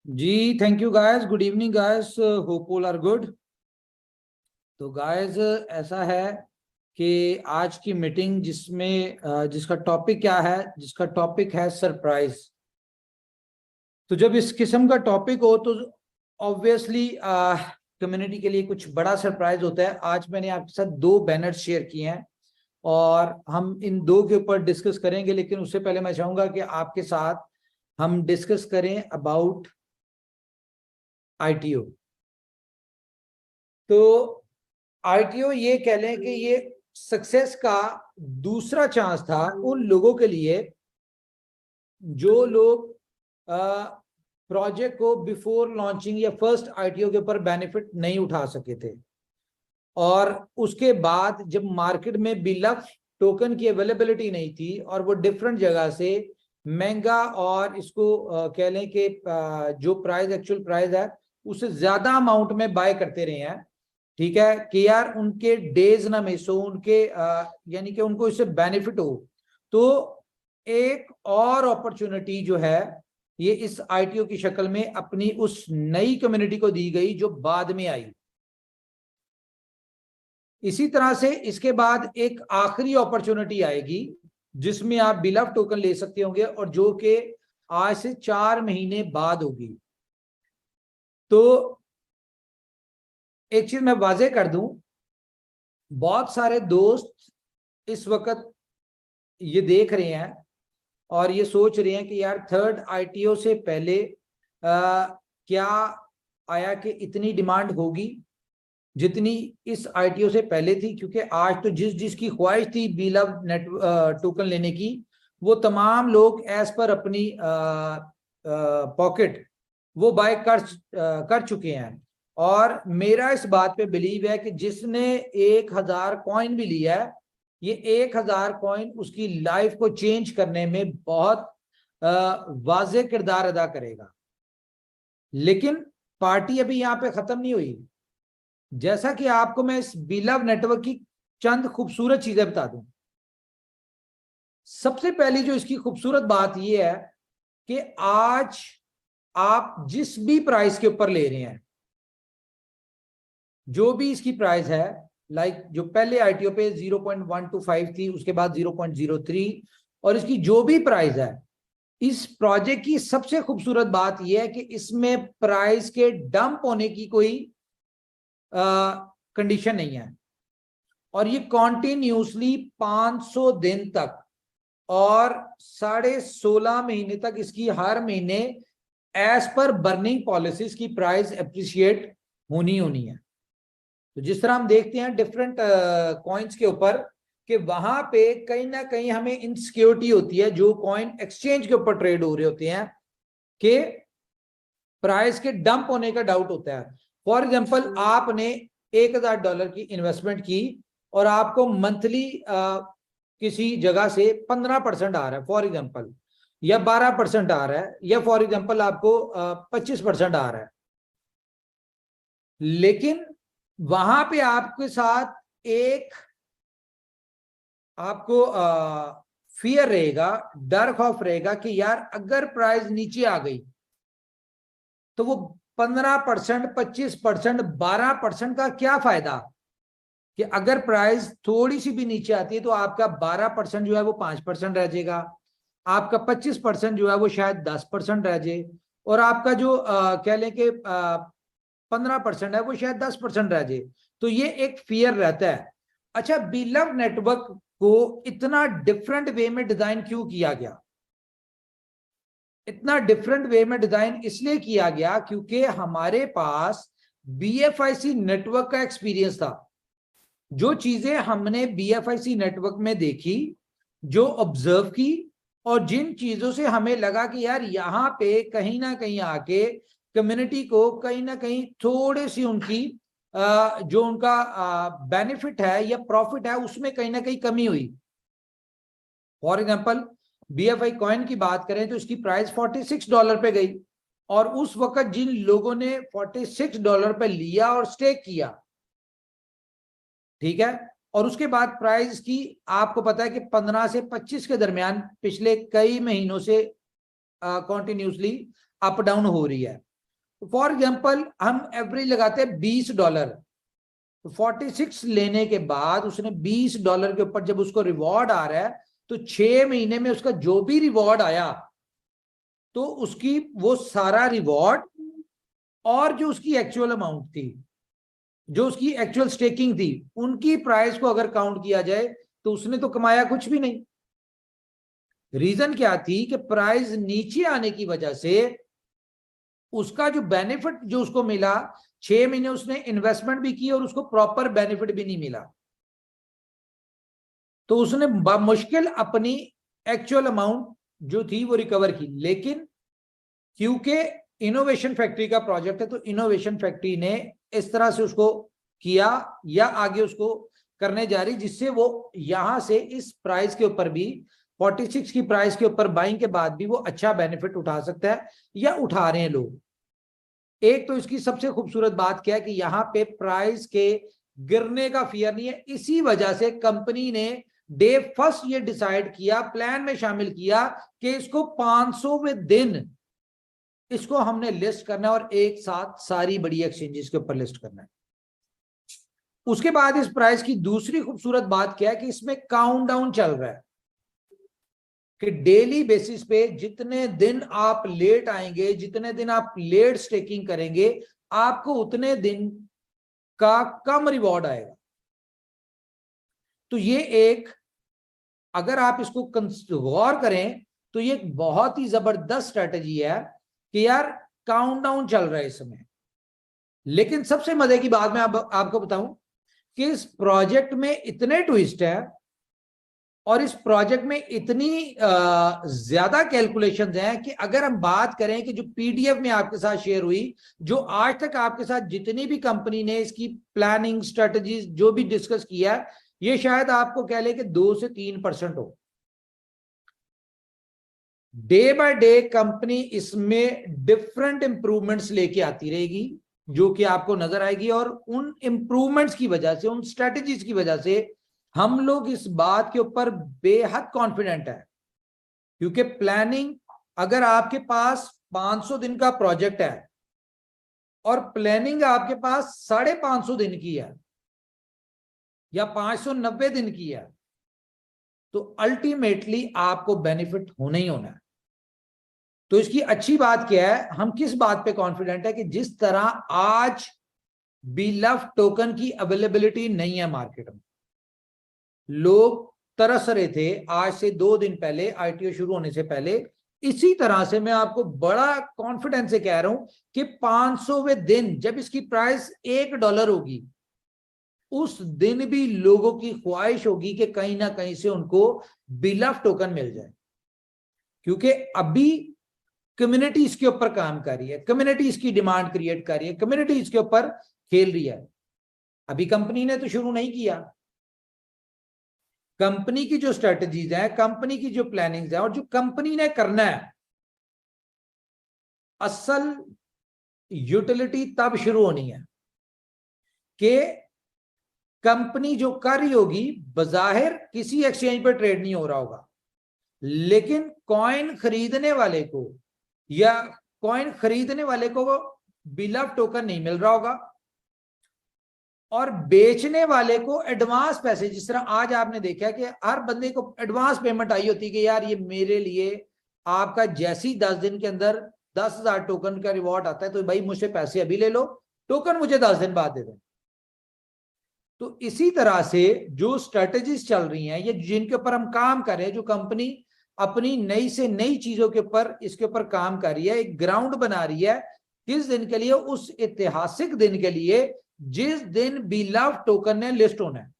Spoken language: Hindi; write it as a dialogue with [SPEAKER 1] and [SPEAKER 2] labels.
[SPEAKER 1] Ji thank you guys. Good evening guys, hope all are good. तो गाइस ऐसा है कि आज की मीटिंग जिसका टॉपिक क्या है, जिसका टॉपिक है सरप्राइज। तो जब इस किस्म का टॉपिक हो तो ऑब्वियसली कम्युनिटी के लिए कुछ बड़ा सरप्राइज होता है। आज मैंने आपके साथ दो बैनर्स शेयर किए हैं और हम इन दो के ऊपर डिस्कस करेंगे, लेकिन उससे पहले मैं चाहूंगा कि आपके साथ हम डिस्कस करें अबाउट आईटीओ। तो आईटीओ ये कह लें कि ये सक्सेस का दूसरा चांस था उन लोगों के लिए जो लोग प्रोजेक्ट को बिफोर लॉन्चिंग या फर्स्ट आईटीओ के ऊपर बेनिफिट नहीं उठा सके थे, और उसके बाद जब मार्केट में बिलफ टोकन की अवेलेबिलिटी नहीं थी और वो डिफरेंट जगह से महंगा और इसको कह लें कि जो प्राइस एक्चुअल प्राइस है उससे ज्यादा अमाउंट में बाय करते रहे हैं। ठीक है कि यार उनके डेज ना मिस हो, उनके यानी कि उनको इससे बेनिफिट हो। तो एक और अपॉर्चुनिटी जो है ये इस आईटीओ की शक्ल में अपनी उस नई कम्युनिटी को दी गई जो बाद में आई। इसी तरह से इसके बाद एक आखिरी अपॉर्चुनिटी आएगी जिसमें आप बिलफ टोकन ले सकते होंगे और जो कि आज से 4 महीने बाद होगी। तो एक चीज मैं वाजे कर दूं, बहुत सारे दोस्त इस वक्त ये देख रहे हैं और ये सोच रहे हैं कि यार थर्ड आईटीओ से पहले क्या आया कि इतनी डिमांड होगी जितनी इस आईटीओ से पहले थी, क्योंकि आज तो जिसकी ख्वाहिश थी बिलव नेट टोकन लेने की वो तमाम लोग एज पर अपनी पॉकेट वो बाय कर चुके हैं। और मेरा इस बात पे बिलीव है कि जिसने 1000 कॉइन भी लिया है, ये 1000 कॉइन उसकी लाइफ को चेंज करने में बहुत वाज़ेह किरदार अदा करेगा। लेकिन पार्टी अभी यहाँ पे खत्म नहीं हुई। जैसा कि आपको मैं इस बिलव नेटवर्क की चंद खूबसूरत चीजें बता दूं। सबसे पहली जो इसकी खूबसूरत बात यह है कि आज आप जिस भी प्राइस के ऊपर ले रहे हैं, जो भी इसकी प्राइस है, लाइक जो पहले आईटीओ पे 0.125 थी, उसके बाद 0.03, और इसकी जो भी प्राइस है, इस प्रोजेक्ट की सबसे खूबसूरत बात यह है कि इसमें प्राइस के डंप होने की कोई कंडीशन नहीं है। और ये कॉन्टिन्यूसली 500 दिन तक और 16.5 महीने तक इसकी हर महीने एज पर बर्निंग पॉलिसीज की प्राइस अप्रिशिएट होनी है। तो जिस तरह हम देखते हैं डिफरेंट कॉइन्स के ऊपर कि वहां पे कहीं ना कहीं हमें इनसिक्योरिटी होती है, जो कॉइन एक्सचेंज के ऊपर ट्रेड हो रहे होते हैं, कि प्राइस के डंप होने का डाउट होता है। फॉर एग्जांपल आपने $1000 की इन्वेस्टमेंट की और आपको मंथली किसी जगह से 15% आ रहा है फॉर एग्जांपल, या 12% आ रहा है, या फॉर एग्जांपल आपको 25% आ रहा है, लेकिन वहां पे आपके साथ एक आपको फियर रहेगा, डर खौफ रहेगा कि यार अगर प्राइस नीचे आ गई तो वो 15%, 25%, 12% का क्या फायदा, कि अगर प्राइस थोड़ी सी भी नीचे आती है तो आपका 12% जो है वो 5% रह जाएगा, आपका 25% जो है वो शायद 10% रह जाए, और आपका जो कह लें कि 15% है वो शायद 10% रह जाए। तो ये एक फियर रहता है। अच्छा, बिलव नेटवर्क को इतना डिफरेंट वे में डिजाइन क्यों किया गया? इतना डिफरेंट वे में डिजाइन इसलिए किया गया क्योंकि हमारे पास बीएफआईसी नेटवर्क का एक्सपीरियंस था। जो चीजें हमने बीएफआईसी नेटवर्क में देखी, जो ऑब्जर्व की, और जिन चीजों से हमें लगा कि यार यहाँ पे कहीं ना कहीं आके कम्युनिटी को कहीं ना कहीं थोड़ी सी उनकी जो उनका बेनिफिट है या प्रॉफिट है उसमें कहीं ना कहीं कमी हुई। फॉर एग्जांपल बीएफआई कॉइन की बात करें तो इसकी प्राइस $46 पे गई, और उस वक्त जिन लोगों ने $46 पे लिया और स्टेक किया, ठीक है, और उसके बाद प्राइस की आपको पता है कि 15 से 25 के दरमियान पिछले कई महीनों से कॉन्टिन्यूसली अप डाउन हो रही है। फॉर एग्जाम्पल हम एवरेज लगाते हैं $20, तो 46 लेने के बाद उसने $20 के ऊपर जब उसको रिवॉर्ड आ रहा है, तो 6 महीने में उसका जो भी रिवॉर्ड आया, तो उसकी वो सारा रिवॉर्ड और जो उसकी एक्चुअल अमाउंट थी, जो उसकी एक्चुअल स्टेकिंग थी, उनकी प्राइस को अगर काउंट किया जाए तो उसने तो कमाया कुछ भी नहीं। रीजन क्या थी कि प्राइस नीचे आने की वजह से उसका जो बेनिफिट जो उसको मिला, 6 महीने उसने इन्वेस्टमेंट भी की और उसको प्रॉपर बेनिफिट भी नहीं मिला, तो उसने मुश्किल अपनी एक्चुअल अमाउंट जो थी वो रिकवर की। लेकिन क्योंकि इनोवेशन फैक्ट्री का प्रोजेक्ट है, तो इनोवेशन फैक्ट्री ने इस तरह से उसको किया या आगे उसको करने जा रही, जिससे वो यहां से इस प्राइस के ऊपर भी 46 की प्राइस के ऊपर बाइंग के बाद भी वो अच्छा बेनिफिट उठा सकता है या उठा रहे हैं लोग। एक तो इसकी सबसे खूबसूरत बात क्या है कि यहाँ पे प्राइस के गिरने का फियर नहीं है। इसी वजह से कंपनी ने डे फर्स्ट ये डिसाइड किया, प्लान में शामिल किया कि इसको 500वें दिन इसको हमने लिस्ट करना है और एक साथ सारी बड़ी एक्सचेंजेस के ऊपर लिस्ट करना है। उसके बाद इस प्राइस की दूसरी खूबसूरत बात क्या है कि इसमें काउंटडाउन चल रहा है कि डेली बेसिस पे जितने दिन आप लेट आएंगे, जितने दिन आप लेट स्टेकिंग करेंगे, आपको उतने दिन का कम रिवॉर्ड आएगा। तो ये एक, अगर आप इसको गौर करें तो ये एक बहुत ही जबरदस्त स्ट्रेटजी है कि यार काउंटडाउन चल रहा है इस समय। लेकिन सबसे मजे की बात मैं आपको बताऊं कि इस प्रोजेक्ट में इतने ट्विस्ट है और इस प्रोजेक्ट में इतनी ज्यादा कैलकुलेशंस हैं कि अगर हम बात करें कि जो पीडीएफ में आपके साथ शेयर हुई, जो आज तक आपके साथ जितनी भी कंपनी ने इसकी प्लानिंग स्ट्रेटजीज जो भी डिस्कस किया है, ये शायद आपको कह ले कि 2 से 3% हो। डे बाय डे कंपनी इसमें डिफरेंट इंप्रूवमेंट्स लेके आती रहेगी जो कि आपको नजर आएगी, और उन इंप्रूवमेंट्स की वजह से, उन स्ट्रेटजीज की वजह से हम लोग इस बात के ऊपर बेहद कॉन्फिडेंट है। क्योंकि प्लानिंग, अगर आपके पास 500 दिन का प्रोजेक्ट है और प्लानिंग आपके पास 550 दिन की है या 590 दिन की है, तो अल्टीमेटली आपको बेनिफिट होना ही होना है। तो इसकी अच्छी बात क्या है, हम किस बात पे कॉन्फिडेंट है कि जिस तरह आज बीलफ टोकन की अवेलेबिलिटी नहीं है मार्केट में, लोग तरस रहे थे आज से 2 दिन पहले आईटीओ शुरू होने से पहले, इसी तरह से मैं आपको बड़ा कॉन्फिडेंस से कह रहा हूं कि 500वें दिन जब इसकी प्राइस $1 होगी, उस दिन भी लोगों की ख्वाहिश होगी कि कहीं ना कहीं से उनको बीलफ टोकन मिल जाए। क्योंकि अभी कम्युनिटी इसके ऊपर काम कर रही है, कम्युनिटी इसकी डिमांड क्रिएट कर रही है, कम्युनिटी इसके ऊपर खेल रही है। अभी कंपनी ने तो शुरू नहीं किया, कंपनी की जो स्ट्रेटजीज है, कंपनी की जो प्लानिंग है और जो कंपनी ने करना है, असल यूटिलिटी तब शुरू होनी है कि कंपनी जो कर रही होगी, बाजाहिर किसी एक्सचेंज पर ट्रेड नहीं हो रहा होगा, लेकिन कॉइन खरीदने वाले को या कॉइन खरीदने वाले को वो बिलफ टोकन नहीं मिल रहा होगा, और बेचने वाले को एडवांस पैसे, जिस तरह आज आपने देखा कि हर बंदे को एडवांस पेमेंट आई होती है कि यार ये मेरे लिए आपका जैसी 10 दिन के अंदर 10,000 टोकन का रिवॉर्ड आता है, तो भाई मुझसे पैसे अभी ले लो, टोकन मुझे 10 दिन बाद दे दें। तो इसी तरह से जो स्ट्रेटजीज चल रही हैं, ये जिनके ऊपर हम काम कर रहे हैं, जो कंपनी अपनी नई से नई चीजों के ऊपर इसके ऊपर काम कर रही है, एक ग्राउंड बना रही है किस दिन के लिए, उस ऐतिहासिक दिन के लिए जिस दिन बीलफ टोकन ने लिस्ट होना है।